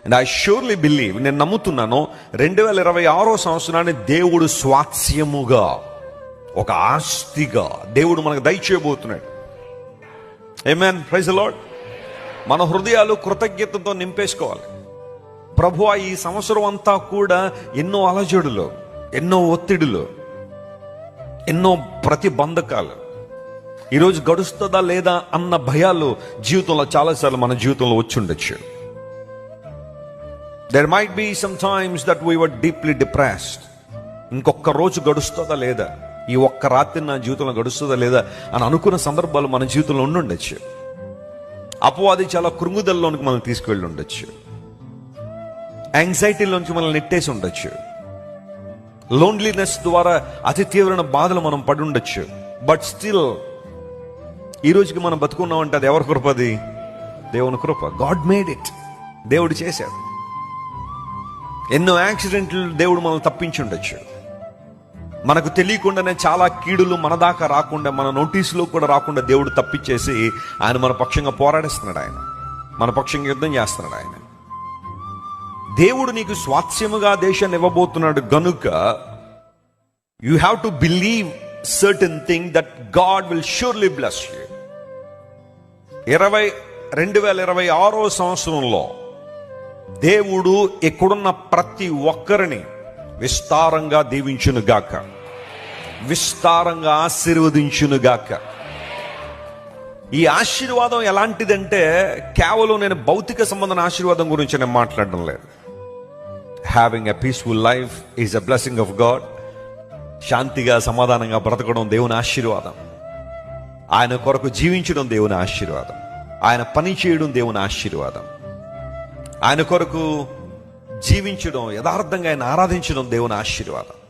And I surely believe, నేను నమ్ముతున్నాను, 2026 సంవత్సరాన్ని దేవుడు స్వాస్యముగా, ఒక ఆస్తిగా దేవుడు మనకు దయచేయబోతున్నాడు. ఆమేన్, ప్రైజ్ ది లార్డ్. మన హృదయాలు కృతజ్ఞతతో నింపేసుకోవాలి. ప్రభువా, ఈ సంవత్సరం అంతా కూడా ఎన్నో అలజడులు, ఎన్నో ఒత్తిడులు, ఎన్నో ప్రతిబంధకాలు, ఈరోజు గడుస్తుందా లేదా అన్న భయాలు జీవితంలో చాలాసార్లు మన జీవితంలో వచ్చి ఉండొచ్చు. There might be some times that we were deeply depressed. ఇంకొక రోజు గడుస్తుందా లేదా, ఈ ఒక్క రాత్రి నా జీవితంలో గడుస్తుందా లేదా అని అనుకున్న సందర్భాలు మన జీవితంలో ఉండుండొచ్చు. అపవాది చాలా కృంగుదలలోనికి మనం తీసుకువెళ్ళి ఉండొచ్చు. యాంగ్జైటీలోంచి మనల్ని నెట్టేసి ఉండొచ్చు. లోన్లీనెస్ ద్వారా అతి తీవ్రమైన బాధలు మనం పడి ఉండొచ్చు. బట్ స్టిల్ ఈ రోజుకి మనం బతుకున్నామంటే అది ఎవరి కృప? అది దేవుని కృప. God made it. దేవుడు చేశాడు. ఎన్నో యాక్సిడెంట్లు దేవుడు మనల్ని తప్పించి ఉండొచ్చు. మనకు తెలియకుండానే చాలా కీడులు మన దాకా రాకుండా, మన నోటీసులో కూడా రాకుండా దేవుడు తప్పించేసి ఆయన మన పక్షంగా పోరాడిస్తున్నాడు. ఆయన మన పక్షంగా యుద్ధం చేస్తున్నాడు. ఆయన దేవుడు నీకు స్వాస్యముగా దేశాన్ని ఇవ్వబోతున్నాడు గనుక you have to believe certain thing that God will surely bless you. 2026 సంవత్సరంలో దేవుడు ఇక్కడున్న ప్రతి ఒక్కరిని విస్తారంగా దీవించునుగాక, విస్తారంగా ఆశీర్వదించునుగాక. ఈ ఆశీర్వాదం ఎలాంటిదంటే కేవలం నేను భౌతిక సంబంధమైన ఆశీర్వాదం గురించి నేను మాట్లాడడం లేదు. Having a peaceful life is a blessing of God. శాంతిగా సమాధానంగా బ్రతకడం దేవుని ఆశీర్వాదం. ఆయన కొరకు జీవించడం దేవుని ఆశీర్వాదం. ఆయన పని చేయడం దేవుని ఆశీర్వాదం. ఆయన కొరకు జీవించడం, యథార్థంగా ఆయన ఆరాధించడం దేవుని ఆశీర్వాదం.